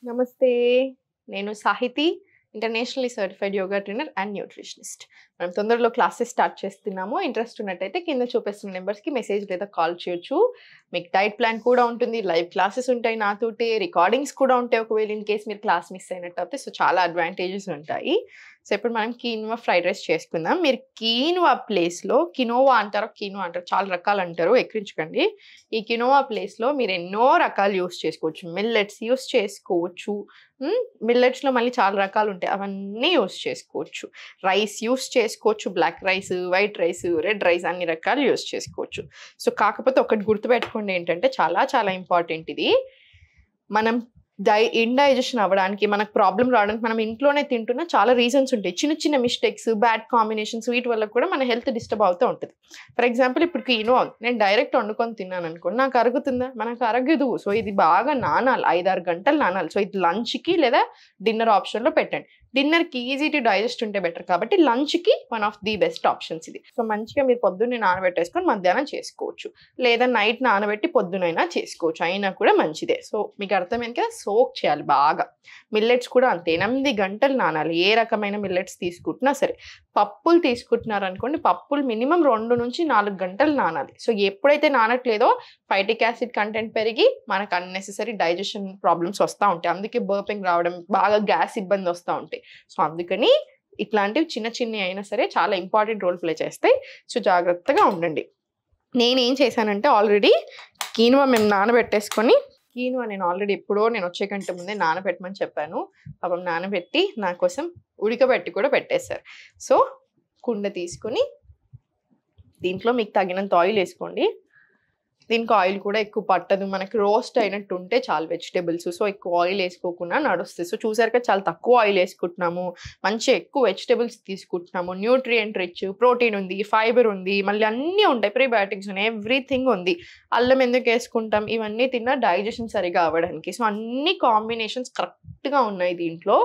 నమస్తే. నేను Sahithi, internationally certified yoga trainer and nutritionist. మనం తొందరలో క్లాసెస్ స్టార్ట్ చేస్తున్నాము. ఇంట్రెస్ట్ ఉన్నట్టయితే కింద చూపిస్తున్న నెంబర్స్‌కి మెసేజ్ లేదా కాల్ చేయొచ్చు. మీకు డైట్ ప్లాన్ కూడా ఉంటుంది. లైవ్ క్లాసెస్ ఉంటాయి నాతోటి. రికార్డింగ్స్ కూడా ఉంటాయి. ఒకవేళ ఇన్ కేస్ మీరు క్లాస్ మిస్ అయినట్టయితే చాలా అడ్వాంటేజెస్ ఉంటాయి. సో ఇప్పుడు మనం కీన్వా ఫ్రైడ్ రైస్ చేసుకుందాం. మీరు కీన్వా ప్లేస్‌లో కినోవా అంటారు, కీన్వా అంటారు. చాలా రకాలు అంటారు. ఎక్కిరించకండి. ఈ కినోవా ప్లేస్‌లో మీరు ఎన్నో రకాలు యూజ్ చేసుకోవచ్చు. మిల్లెట్స్ యూజ్ చేసుకోవచ్చు. మిల్లెట్స్‌లో మళ్ళీ చాలా రకాలు ఉంటాయి. అవన్నీ యూజ్ చేసుకోవచ్చు. రైస్ యూజ్ చేసుకోవచ్చు. Black rice, white rice, red rice అన్ని రకాలు యూజ్ చేసుకోవచ్చు. సో కాకపోతే ఒకటి గుర్తుపెట్టుకోండి ఏంటంటే చాలా ఇంపార్టెంట్ ఇది. మనం ఇండైజెషన్ అవ్వడానికి, మనకు ప్రాబ్లం రావడానికి మనం ఇంట్లోనే తింటున్న చాలా రీజన్స్ ఉంటాయి. చిన్న మిస్టేక్స్, బ్యాడ్ కాంబినేషన్స్ వీటి వల్ల కూడా మన హెల్త్ డిస్టర్బ్ అవుతూ ఉంటుంది. ఫర్ ఎగ్జాంపుల్ ఇప్పుడు కీనోవా నేను డైరెక్ట్ వండుకొని తిన్నాను అనుకోండి, నాకు అరుగుతుందా? మనకు అరగదు. సో ఇది బాగా నానాలి, 5-6 గంటలు నానాలి. సో ఇది లంచ్కి లేదా డిన్నర్ ఆప్షన్లో పెట్టండి. డిన్నర్కి ఈజీ టు డైజెస్ట్ ఉంటే బెటర్ కాబట్టి లంచ్కి one of the best options ఇది. సో మంచిగా మీరు పొద్దున్నే నానబెట్టేసుకొని మధ్యాహ్నం చేసుకోవచ్చు, లేదా నైట్ నానబెట్టి పొద్దునైనా చేసుకోవచ్చు, అయినా కూడా మంచిదే. సో మీకు అర్థమైంది కదా, సోక్ చేయాలి బాగా. మిల్లెట్స్ కూడా అంతే, 8 గంటలు నానాలి. ఏ రకమైన మిల్లెట్స్ తీసుకుంటున్నా సరే. పప్పులు తీసుకుంటున్నారు అనుకోండి, పప్పులు మినిమం 2 నుంచి 4 గంటలు నానాలి. సో ఎప్పుడైతే నానట్లేదో ఫైటిక్ యాసిడ్ కంటెంట్ పెరిగి మనకు అన్నెసెసరీ డైజెషన్ ప్రాబ్లమ్స్ వస్తూ ఉంటాయి. అందుకే బర్పింగ్ రావడం, బాగా గ్యాస్ ఇబ్బంది వస్తూ ఉంటాయి. సో అందుకని ఇట్లాంటివి చిన్న అయినా సరే చాలా ఇంపార్టెంట్ రోల్ ప్లే చేస్తాయి. సో జాగ్రత్తగా ఉండండి. నేనేం చేశానంటే ఆల్రెడీ కీన్వా మేము నానబెట్టేసుకొని, కీన్వా నేను ఆల్రెడీ ఎప్పుడో నేను వచ్చే కంటే ముందే నానబెట్టమని చెప్పాను. పాపం నానబెట్టి నా కోసం ఉడకబెట్టి కూడా పెట్టేశారు. సో కుండ తీసుకొని దీంట్లో మీకు తగినంత ఆయిల్ వేసుకోండి. దీనికి ఆయిల్ కూడా ఎక్కువ పట్టదు, మనకి రోస్ట్ అయినట్టు ఉంటే చాలు వెజిటేబుల్స్. సో ఎక్కువ ఆయిల్ వేసుకోకుండా నడుస్తుంది. సో చూసారు కదా, చాలా తక్కువ ఆయిల్ వేసుకుంటున్నాము, మంచి ఎక్కువ వెజిటేబుల్స్ తీసుకుంటున్నాము. న్యూట్రియంట్ రిచ్, ప్రోటీన్ ఉంది, ఫైబర్ ఉంది, మళ్ళీ అన్నీ ఉంటాయి, ప్రీబయోటిక్స్ ఉన్నాయి, ఎవ్రీథింగ్ ఉంది. అల్లం ఎందుకు వేసుకుంటాం? ఇవన్నీ తిన్నా డైజెషన్ సరిగా అవ్వడానికి. సో అన్ని కాంబినేషన్స్ కరెక్ట్గా ఉన్నాయి దీంట్లో.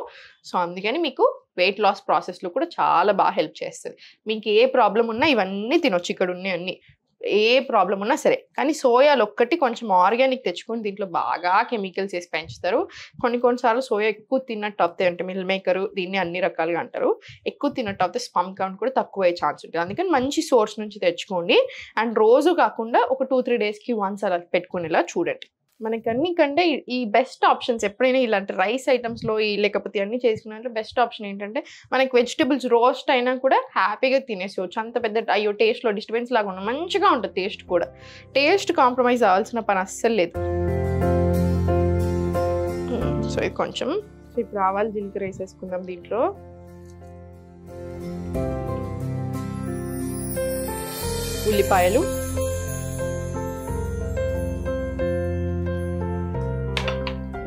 సో అందుకని మీకు వెయిట్ లాస్ ప్రాసెస్లో కూడా చాలా బాగా హెల్ప్ చేస్తుంది. మీకు ఏ ప్రాబ్లం ఉన్నా ఇవన్నీ తినొచ్చు, ఇక్కడ ఉన్నాయి అన్నీ. ఏ ప్రాబ్లం ఉన్నా సరే. కానీ సోయాలు ఒక్కటి కొంచెం ఆర్గానిక్ తెచ్చుకొని, దీంట్లో బాగా కెమికల్స్ వేసి పెంచుతారు. కొన్నిసార్లు సోయా ఎక్కువ తిన్నట్టు అవుతాయి, అంటే మిల్ మేకరు, దీన్ని అన్ని రకాలుగా అంటారు. ఎక్కువ తిన్నట్టు అవుతే స్పమ్ కౌంట్ కూడా తక్కువ అయ్యే ఛాన్స్ ఉంటుంది. అందుకని మంచి సోర్స్ నుంచి తెచ్చుకోండి. అండ్ రోజు కాకుండా ఒక 2-3 డేస్కి వన్స్ అలా పెట్టుకునేలా చూడండి. మనకి అన్నికంటే ఈ బెస్ట్ ఆప్షన్స్ ఎప్పుడైనా ఇలాంటి రైస్ ఐటమ్స్లో లేకపోతే అన్నీ చేసుకున్నట్లు బెస్ట్ ఆప్షన్ ఏంటంటే, మనకి వెజిటబుల్స్ రోస్ట్ అయినా కూడా హ్యాపీగా తినేసుకోవచ్చు. అంత పెద్ద అయ్యో టేస్ట్లో డిస్టర్బెన్స్ లాగా ఉన్న మంచిగా ఉంటుంది. టేస్ట్ కూడా, టేస్ట్ కాంప్రమైజ్ అవ్వాల్సిన పని అస్సలు లేదు. సో ఇది కొంచెం ఇప్పుడు ఆవాలు జీలకర్ర వేసేసుకుందాం. దీంట్లో ఉల్లిపాయలు,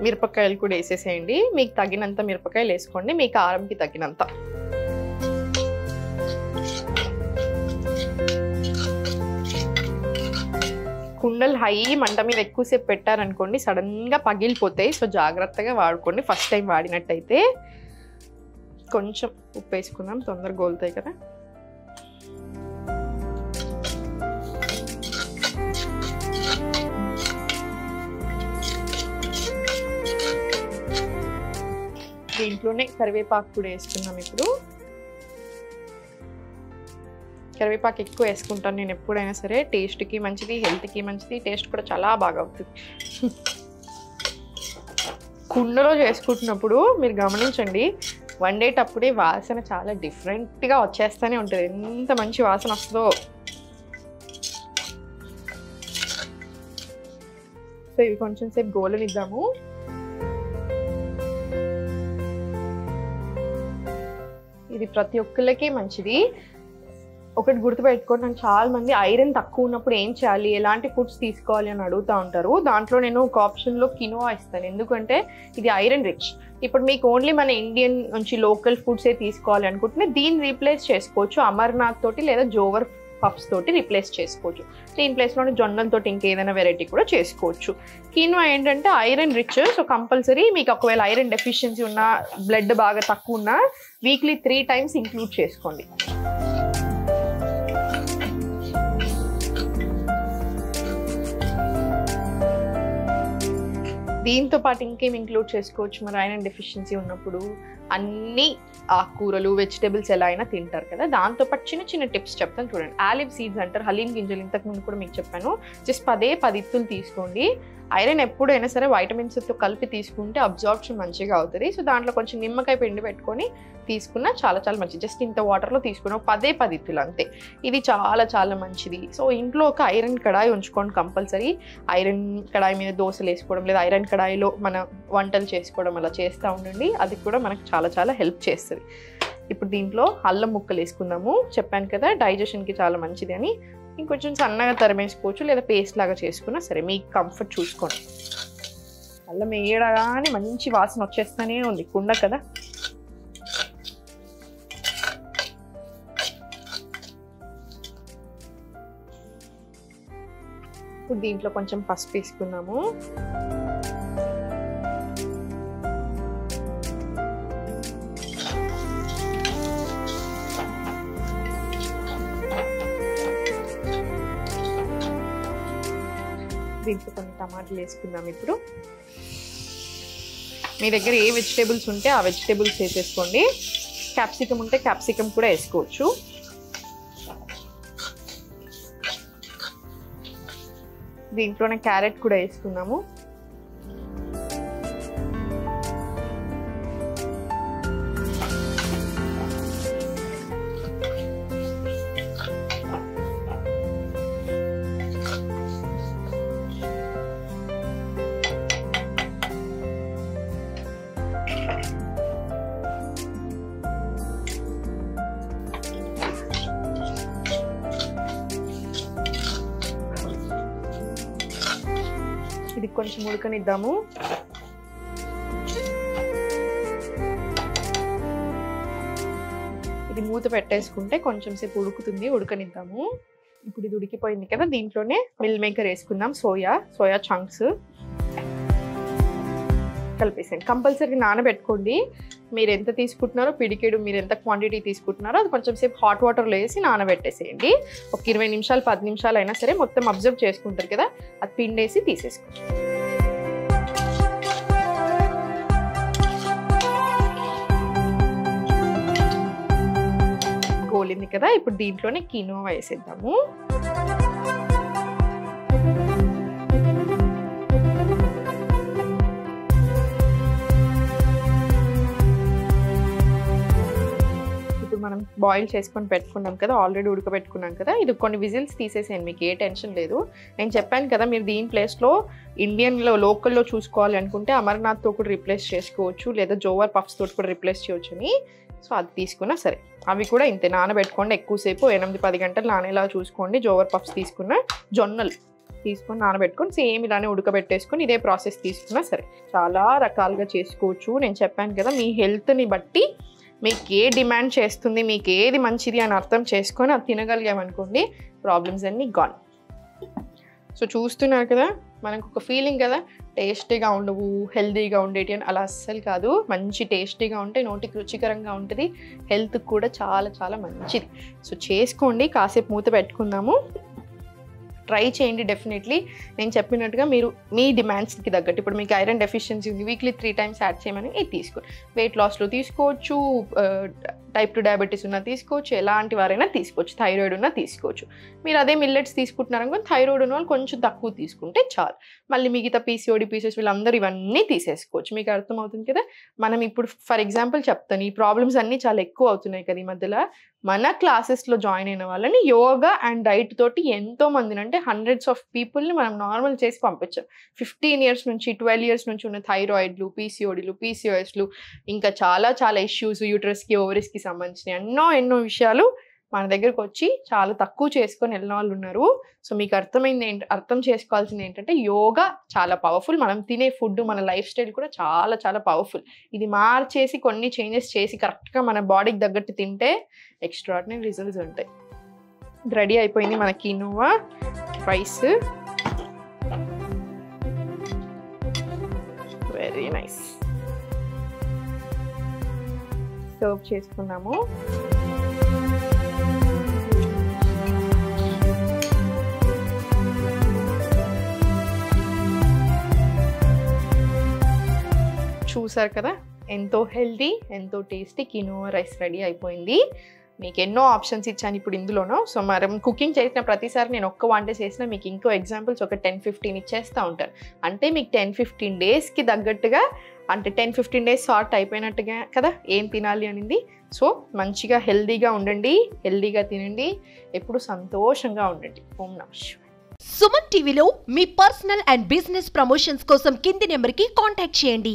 మిరపకాయలు కూడా వేసేసేయండి. మీకు తగినంత మిరపకాయలు వేసుకోండి, మీ కారంకి తగినంత. కుండలు హై మంట మీద ఎక్కువసేపు పెట్టారనుకోండి సడన్గా పగిలిపోతాయి. సో జాగ్రత్తగా వాడుకోండి. ఫస్ట్ టైం వాడినట్టయితే. కొంచెం ఉప్పు వేసుకుందాం, తొందరగా గోలుతాయి కదా. దీంట్లోనే కరివేపాకు కూడా వేసుకున్నాం. ఇప్పుడు కరివేపాకు ఎక్కువ వేసుకుంటాను నేను ఎప్పుడైనా సరే. టేస్ట్కి మంచిది, హెల్త్కి మంచిది, టేస్ట్ కూడా చాలా బాగా అవుతుంది. కుండలో చేసుకుంటున్నప్పుడు మీరు గమనించండి, వండేటప్పుడే వాసన చాలా డిఫరెంట్గా వచ్చేస్తూనే ఉంటుంది. ఎంత మంచి వాసన వస్తుందో. సో ఇవి కొంచెం సేపు గోలనిద్దాము. ఇది ప్రతి ఒక్కళ్ళకి మంచిది. ఒకటి గుర్తుపెట్టుకోండి, నాకు చాలా మంది ఐరన్ తక్కువ ఉన్నప్పుడు ఏం చేయాలి, ఎలాంటి ఫుడ్స్ తీసుకోవాలి అని అడుగుతూ ఉంటారు. దాంట్లో నేను ఒక ఆప్షన్లో కినోవా ఇస్తాను, ఎందుకంటే ఇది ఐరన్ రిచ్. ఇప్పుడు మీకు ఓన్లీ మన ఇండియన్ నుంచి లోకల్ ఫుడ్సే తీసుకోవాలి అనుకుంటే దీన్ని రీప్లేస్ చేసుకోవచ్చు అమర్నాథ్ తోటి, లేదా జోవర్ పఫ్స్ తోటి రీప్లేస్ చేసుకోవచ్చు. దీని ప్లేస్లోనే జొన్నలతో ఇంకేదైనా వెరైటీ కూడా చేసుకోవచ్చు. కీనోవా ఏంటంటే ఐరన్ రిచ్. సో కంపల్సరీ మీకు ఒకవేళ ఐరన్ డెఫిషియన్సీ ఉన్నా, బ్లడ్ బాగా తక్కువ ఉన్నా వీక్లీ 3 times ఇంక్లూడ్ చేసుకోండి. దీంతో పాటు ఇంకేం ఇంక్లూడ్ చేసుకోవచ్చు మరి ఐరన్ డెఫిషియన్సీ ఉన్నప్పుడు? అన్ని ఆకుకూరలు వెజిటేబుల్స్ ఎలా అయినా తింటారు కదా, దాంతోపాటు చిన్న చిన్న టిప్స్ చెప్తాను చూడండి. ఆలివ్ సీడ్స్ అంటారు, హలీం గింజలు, ఇంతకుముందు కూడా మీకు చెప్పాను. జస్ట్ 10 ఇత్తులు తీసుకోండి. ఐరన్ ఎప్పుడైనా సరే వైటమిన్స్తో కలిపి తీసుకుంటే అబ్జార్ప్షన్ మంచిగా అవుతుంది. సో దాంట్లో కొంచెం నిమ్మకాయ పిండి పెట్టుకొని తీసుకున్నా చాలా చాలా మంచిది. జస్ట్ ఇంత వాటర్లో తీసుకున్నాం 10 ఇత్తులు అంతే. ఇది చాలా చాలా మంచిది. సో ఇంట్లో ఒక ఐరన్ కడాయి ఉంచుకోండి కంపల్సరీ. ఐరన్ కడాయి మీద దోశలు వేసుకోవడం లేదా ఐరన్ కడాయిలో మన వంటలు చేసుకోవడం అలా చేస్తూ ఉండండి. అది కూడా మనకు చాలా చాలా హెల్ప్ చేస్తుంది. ఇప్పుడు దీంట్లో అల్లం ముక్కలు వేసుకుందాము. చెప్పాను కదా డైజెషన్కి చాలా మంచిది అని. ఇంకొంచెం సన్నగా తరిమేసుకోవచ్చు లేదా పేస్ట్ లాగా చేసుకున్నా సరే, మీకు కంఫర్ట్ చూసుకోండి. అల్లం వేయగానే మంచి వాసన వచ్చేస్తూనే ఉంది, కుండ కదా. ఇప్పుడు దీంట్లో కొంచెం పసుపు వేసుకుందాము. దీంట్లో కొన్ని టమాటాలు వేసుకుందాం. ఇప్పుడు మీ దగ్గర ఏ వెజిటేబుల్స్ ఉంటే ఆ వెజిటేబుల్స్ వేసేసుకోండి. క్యాప్సికమ్ ఉంటే క్యాప్సికమ్ కూడా వేసుకోవచ్చు. దీంట్లోనే క్యారెట్ కూడా వేసుకుందాము. ఇది కొంచెం ఉడకనిద్దాము. ఇది మూత పెట్టేసుకుంటే కొంచెం సేపు ఉడుకుతుంది, ఉడకనిద్దాము. ఇప్పుడు ఇది ఉడికిపోయింది కదా, దీంట్లోనే మిల్ మేకర్ వేసుకుందాం. సోయా చంక్స్ కలిపేసాను. కంపల్సరీ నానబెట్టుకోండి. మీరు ఎంత తీసుకుంటున్నారో పిడికేడు, మీరు ఎంత క్వాంటిటీ తీసుకుంటున్నారో అది కొంచెం సేపు హాట్ వాటర్లో వేసి నానబెట్టేసేయండి. ఒక 20 నిమిషాలు 10 నిమిషాలు అయినా సరే మొత్తం అబ్జర్వ్ చేసుకుంటారు కదా, అది పిండేసి తీసేసుకోండి. గోలింది కదా, ఇప్పుడు దీంట్లోనే కినోవా వేసేద్దాము. మనం బాయిల్ చేసుకొని పెట్టుకున్నాం కదా, ఆల్రెడీ ఉడకబెట్టుకున్నాం కదా. ఇది కొన్ని విజిల్స్ తీసేసాను, మీకు ఏ టెన్షన్ లేదు. నేను చెప్పాను కదా, మీరు దీని ప్లేస్లో ఇండియన్లో లోకల్లో చూసుకోవాలి అనుకుంటే అమర్నాథ్తో కూడా రిప్లేస్ చేసుకోవచ్చు, లేదా జోవర్ పఫ్స్ తోటి కూడా రిప్లేస్ చేయవచ్చు అని. సో అది తీసుకున్నా సరే, అవి కూడా ఇంతే నానబెట్టుకోండి. ఎక్కువసేపు 8-10 గంటలు నానేలా చూసుకోండి. జోవర్ పఫ్స్ తీసుకున్న, జొన్నలు తీసుకొని నానబెట్టుకొని సేమ్ ఇలానే ఉడకబెట్టేసుకొని ఇదే ప్రాసెస్ తీసుకున్నా సరే. చాలా రకాలుగా చేసుకోవచ్చు. నేను చెప్పాను కదా, మీ హెల్త్ని బట్టి మీకు ఏ డిమాండ్ చేస్తుంది, మీకు ఏది మంచిది అని అర్థం చేసుకొని అది తినగలిగామనుకోండి, ప్రాబ్లమ్స్ అన్నీ గాన్. సో చూస్తున్నారు కదా, మనకు ఒక ఫీలింగ్ కదా, టేస్టీగా ఉండవు, హెల్తీగా ఉండేటి అని. అలా అస్సలు కాదు, మంచి టేస్టీగా ఉంటే నోటికి రుచికరంగా ఉంటుంది, హెల్త్కి కూడా చాలా చాలా మంచిది. సో చేసుకోండి. కాసేపు మూత పెట్టుకుందాము. ట్రై చేయండి డెఫినెట్లీ. నేను చెప్పినట్టుగా మీరు మీ డిమాండ్స్కి తగ్గట్టు, ఇప్పుడు మీకు ఐరన్ డెఫిషియన్సీ ఉంది, వీక్లీ 3 times యాడ్ చేయమని ఇది తీసుకోండి. వెయిట్ లాస్లో తీసుకోవచ్చు, టైప్ 2 డయాబెటీస్ ఉన్నా తీసుకోవచ్చు, ఎలాంటి వారైనా తీసుకోవచ్చు, థైరాయిడ్ ఉన్నా తీసుకోవచ్చు. మీరు అదే మిల్లెట్స్ తీసుకుంటున్నారనుకో, థైరాయిడ్ ఉన్న వాళ్ళు కొంచెం తక్కువ తీసుకుంటే చాలు. మళ్ళీ మిగతా పీసీఓడి పీసెస్ వీళ్ళందరూ ఇవన్నీ తీసేసుకోవచ్చు. మీకు అర్థమవుతుంది కదా. మనం ఇప్పుడు ఫర్ ఎగ్జాంపుల్ చెప్తాను, ఈ ప్రాబ్లమ్స్ అన్నీ చాలా ఎక్కువ అవుతున్నాయి కదా ఈ మధ్యలో. మన క్లాసెస్లో జాయిన్ అయిన వాళ్ళని యోగా అండ్ డైట్ తోటి ఎంతో మందిని, అంటే హండ్రెడ్స్ ఆఫ్ పీపుల్ని మనం నార్మల్ చేసి పంపించాం. 15 years నుంచి 12 years నుంచి ఉన్న థైరాయిడ్లు, పీసీఓడీలు, పీసీఓఎస్లు, ఇంకా చాలా చాలా ఇష్యూస్, యూట్రస్కి ఓవరీస్కి సంబంధించిన ఎన్నో విషయాలు మన దగ్గరకు వచ్చి చాలా తక్కువ చేసుకొని వెళ్ళిన వాళ్ళు ఉన్నారు. సో మీకు అర్థం చేసుకోవాల్సింది ఏంటంటే, యోగా చాలా పవర్ఫుల్. మనం తినే ఫుడ్, మన లైఫ్ స్టైల్ కూడా చాలా చాలా పవర్ఫుల్. ఇది మార్చేసి కొన్ని చేంజెస్ చేసి కరెక్ట్గా మన బాడీకి తగ్గట్టు తింటే ఎక్స్ట్రాడినరీ రిజల్ట్స్ ఉంటాయి. రెడీ అయిపోయింది మన quinoa rice. Very nice. Serve చేసుకున్నాము. చూసారు కదా, ఎంతో హెల్దీ, ఎంతో టేస్టీ కినోవా రైస్ రెడీ అయిపోయింది. మీకు ఎన్నో ఆప్షన్స్ ఇచ్చాను ఇప్పుడు ఇందులోనూ. సో మనం కుకింగ్ చేసిన ప్రతిసారి నేను ఒక్క వంట చేసినా మీకు ఇంకో ఎగ్జాంపుల్స్ ఒక 10-15 ఇచ్చేస్తూ ఉంటాను. అంటే మీకు 10-15 డేస్కి తగ్గట్టుగా, అంటే 10-15 డేస్ సార్ట్ అయిపోయినట్టుగా కదా ఏం తినాలి అనింది. సో మంచిగా హెల్దీగా ఉండండి, హెల్దీగా తినండి, ఎప్పుడు సంతోషంగా ఉండండి. ఓం నమః శివాయ. సుమన్ టీవీలో మీ పర్సనల్ అండ్ బిజినెస్ ప్రమోషన్స్ కోసం కింది నెంబర్కి కాంటాక్ట్ చేయండి.